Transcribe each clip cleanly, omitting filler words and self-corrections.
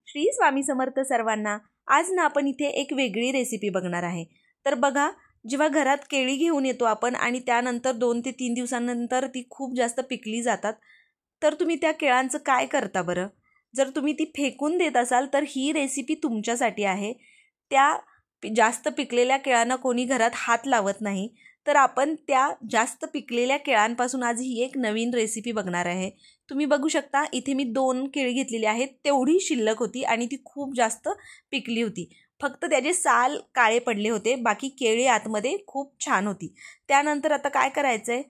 श्री स्वामी समर्थ सर्वांना। आज ना आपण इथे एक वेगळी रेसिपी बघणार आहे। तर बघा, जेव्हा घरात केळी घेऊन येतो आपण आणि त्यानंतर 2 ते 3 दिवसांनंतर ती खूप जास्त पिकली जातात, तर तुम्ही त्या केळांचं काय करता बरं? जर तुम्ही ती फेकून देत असाल तर ही रेसिपी तुमच्यासाठी आहे। त्या जास्त पिकलेल्या केळांना कोणी घरात हात लावत नाही, तर आपण त्या जास्त पिकलेल्या केळांपासून आज ही एक नवीन रेसिपी बघणार आहे। तुम्ही बघू शकता, इथे मी 2 केळी घेतलेली आहेत, तेवढी शिल्लक होती आणि ती खूप जास्त पिकली होती। फक्त त्याचे साल काळे पडले होते, बाकी केळी आतमध्ये खूप छान होती। त्यानंतर आता काय करायचंय,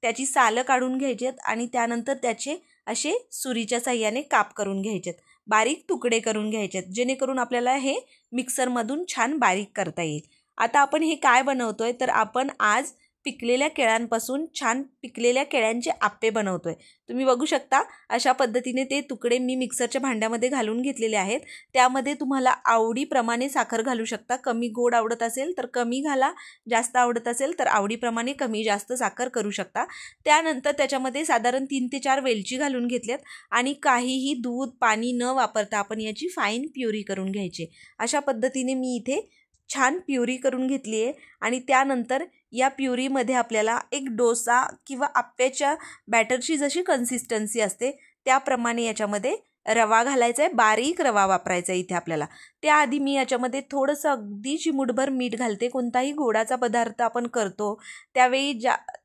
त्याची सालं काढून घ्यायचेत आणि त्यानंतर त्याचे असे सुरीच्या साहाय्याने काप करून घ्यायचेत, बारीक तुकडे करून घ्यायचेत, जेणेकरून आपल्याला हे मिक्सरमधून छान बारीक करता येईल। आता आपण हे काय बनवतोय, तर आपण आज पिकलेल्या केळ्यांपासून छान पिकलेल्या केळ्यांचे आप्पे बनवतोय। तुम्ही बघू शकता, अशा पद्धतीने ते तुकडे मी मिक्सरच्या भांड्यामध्ये घालून घेतलेले आहेत। त्यामध्ये तुम्हाला आवडीप्रमाणे साखर घालू शकता, कमी गोड आवडत असेल तर कमी घाला, जास्त आवडत असेल तर आवडीप्रमाणे कमी जास्त साखर करू शकता। त्यानंतर त्याच्यामध्ये साधारण 3 ते 4 वेलची घालून घेतल्यात आणि काहीही दूध पाणी न वापरता आपण याची फाईन प्युरी करून घ्यायची। अशा पद्धतीने मी इथे छान प्युरी करून घेतली आहे आणि त्यानंतर या प्युरीमध्ये आपल्याला एक डोसा किंवा आप्याच्या बॅटरची जशी कन्सिस्टन्सी असते त्याप्रमाणे याच्यामध्ये रवा घालायचा आहे, बारीक रवा वापरायचा आहे इथे आपल्याला। त्याआधी मी याच्यामध्ये थोडंसं अगदी चिमूटभर मीठ घालते। कोणताही गोडाचा पदार्थ आपण करतो त्यावेळी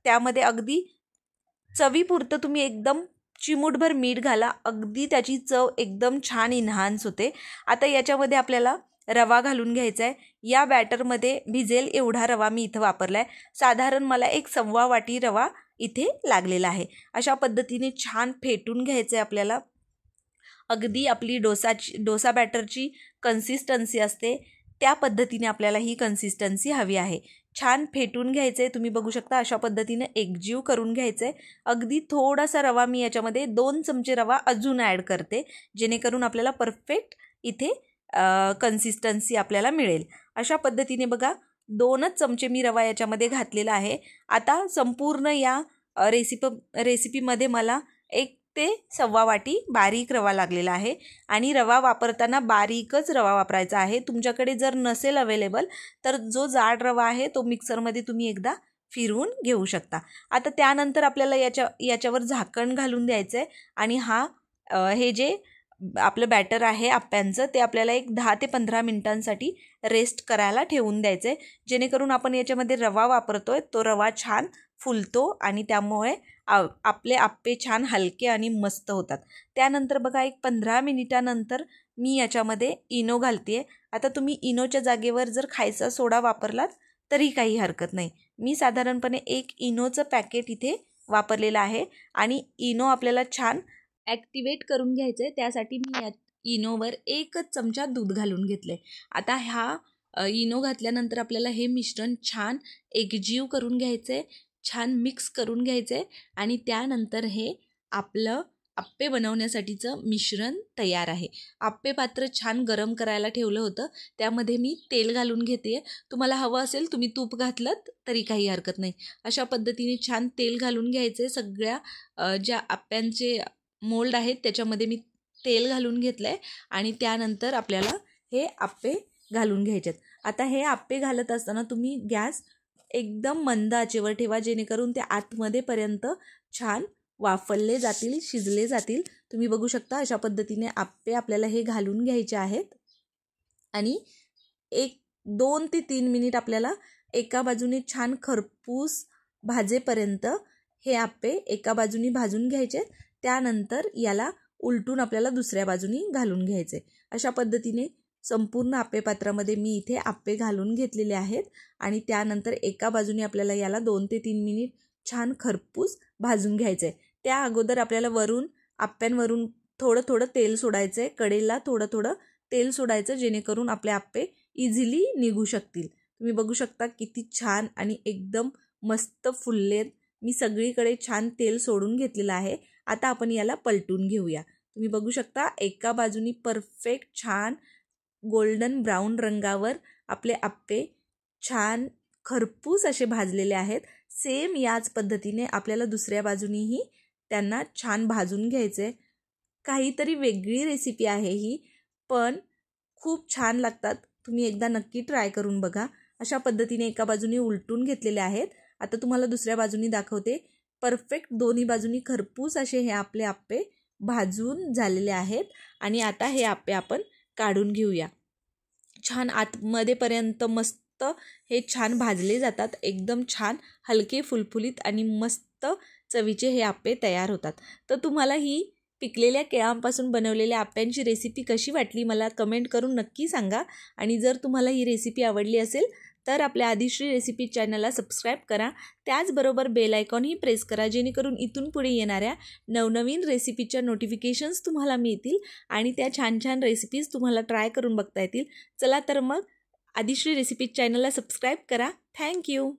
त्यामध्ये अगदी चवीपुरतं तुम्ही एकदम चिमूटभर मीठ घाला, अगदी त्याची चव एकदम छान इन्हान्स होते। आता याच्यामध्ये आपल्याला रवा घालून घ्यायचा आहे। या बॅटरमध्ये भिजेल एवढा रवा मी इथं वापरला आहे, साधारण मला 1 वाटी रवा इथे लागलेला आहे। अशा पद्धतीने छान फेटून घ्यायचं आहे आपल्याला। अगदी आपली डोसा बॅटरची कन्सिस्टन्सी असते त्या पद्धतीने आपल्याला ही कन्सिस्टन्सी हवी आहे। छान फेटून घ्यायचं आहे, तुम्ही बघू शकता अशा पद्धतीने एकजीव करून घ्यायचं आहे। अगदी थोडासा रवा मी याच्यामध्ये 2 चमचे रवा अजून ॲड करते, जेणेकरून आपल्याला परफेक्ट इथे कन्सिस्टन्सी आपल्याला मिळेल। अशा पद्धतीने बघा, 2च चमचे मी रवा याच्यामध्ये घातलेला आहे। आता संपूर्ण या रेसिपीमध्ये मला 1 ते 1.25 वाटी बारीक रवा लागलेला आहे आणि रवा वापरताना बारीकच रवा वापरायचा आहे। तुमच्याकडे जर नसेल अवेलेबल तर जो जाड रवा आहे तो मिक्सरमध्ये तुम्ही एकदा फिरवून घेऊ शकता। आता त्यानंतर आपल्याला याच्यावर झाकण घालून द्यायचं आहे आणि हे जे आपलं बॅटर आहे आप्यांचं ते आपल्याला एक 10 ते 15 मिनिटांसाठी रेस्ट करायला ठेवून द्यायचं आहे, जेणेकरून आपण याच्यामध्ये रवा वापरतोय तो रवा छान फुलतो आणि त्यामुळे आपले आप्पे छान हलके आणि मस्त होतात। त्यानंतर बघा, एक 15 मिनिटानंतर मी याच्यामध्ये इनो घालते आहे। आता तुम्ही इनोच्या जागेवर जर खायचा सोडा वापरलात तरी काही हरकत नाही। मी साधारणपणे 1 इनोचं पॅकेट इथे वापरलेलं आहे आणि इनो आपल्याला छान ॲक्टिवेट करून घ्यायचं आहे। त्यासाठी मी या इनोवर 1च चमचा दूध घालून घेतलं आहे। आता इनो घातल्यानंतर आपल्याला हे मिश्रण छान एकजीव करून घ्यायचं आहे, छान मिक्स करून घ्यायचं आहे आणि त्यानंतर हे आपलं आप्पे बनवण्यासाठीचं मिश्रण तयार आहे। आप्पे पात्र छान गरम करायला ठेवलं होतं, त्यामध्ये मी तेल घालून घेते। तुम्हाला हवं असेल तुम्ही तूप घातलं तरी काही हरकत नाही। अशा पद्धतीने छान तेल घालून घ्यायचे। सगळ्या ज्या आप्यांचे मोल्ड आहेत त्याच्यामध्ये मी तेल घालून घेतलं आहे आणि त्यानंतर आपल्याला हे आप्पे घालून घ्यायचेत। आता हे आप्पे घालत असताना तुम्ही गॅस एकदम मंद आचेवर ठेवा, जेणेकरून ते आतमध्येपर्यंत छान वाफवले जातील, शिजले जातील। तुम्ही बघू शकता अशा पद्धतीने आप्पे आपल्याला हे घालून घ्यायचे आहेत आणि 2 ते 3 मिनिट आपल्याला एका बाजूने छान खरपूस भाजेपर्यंत हे आप्पे एका बाजूने भाजून घ्यायचे। त्यानंतर याला उलटून आपल्याला दुसऱ्या बाजूनी घालून घ्यायचे। अशा पद्धतीने संपूर्ण आप्पे पात्रामध्ये मी इथे आप्पे घालून घेतलेले आहेत आणि त्यानंतर एका बाजूने आपल्याला याला 2 ते 3 मिनिट छान खरपूस भाजून घ्यायचे। त्या अगोदर आपल्याला आप्यांवरून थोडं तेल सोडायचं आहे, कडेला थोडं तेल सोडायचं, जेणेकरून आपले आप्पे इझिली निघू शकतील। तुम्ही बघू शकता किती छान आणि एकदम मस्त फुललेत। मी सगळीकडे छान तेल सोडून घेतलेलं आहे। आता आपण याला पलटून घेऊया। तुम्ही बघू शकता एका बाजूनी परफेक्ट छान गोल्डन ब्राऊन रंगावर आपले आप्पे छान खरपूस असे भाजलेले आहेत। सेम याच पद्धतीने आपल्याला दुसऱ्या बाजूनीही त्यांना छान भाजून घ्यायचे। काहीतरी वेगळी रेसिपी आहे ही, पण खूप छान लागतात. तुम्ही एकदा नक्की ट्राय करून बघा. अशा पद्धतीने एका बाजूनी उलटून घेतलेले आहेत. आता तुम्हाला दुसऱ्या बाजूनी दाखवते. परफेक्ट दोन्ही बाजूनी खरपूस असे हे आपले आप्पे भाजून झालेले आहेत आणि आता हे आप्पे आपण काढून घेऊया. छान आतमध्येपर्यंत मस्त हे छान भाजले जातात. एकदम छान हलके फुलफुलीत आणि मस्त चवीचे हे आप्पे तयार होतात. तर तुम्हाला ही पिकलेल्या केळांपासून बनवलेल्या आप्यांची रेसिपी कशी वाटली मला कमेंट करून नक्की सांगा. आणि जर तुम्हाला ही रेसिपी आवडली असेल तर आपल्या आदिश्री रेसिपी चॅनलला सबस्क्राईब करा. त्याचबरोबर बेल आयकॉनही प्रेस करा, जेणेकरून इथून पुढे येणाऱ्या नवनवीन रेसिपीच्या नोटिफिकेशन्स तुम्हाला मिळतील आणि त्या छान छान रेसिपीज तुम्हाला ट्राय करून बघता येतील. चला तर मग आदिश्री रेसिपी चॅनलला सबस्क्राईब करा. थँक्यू.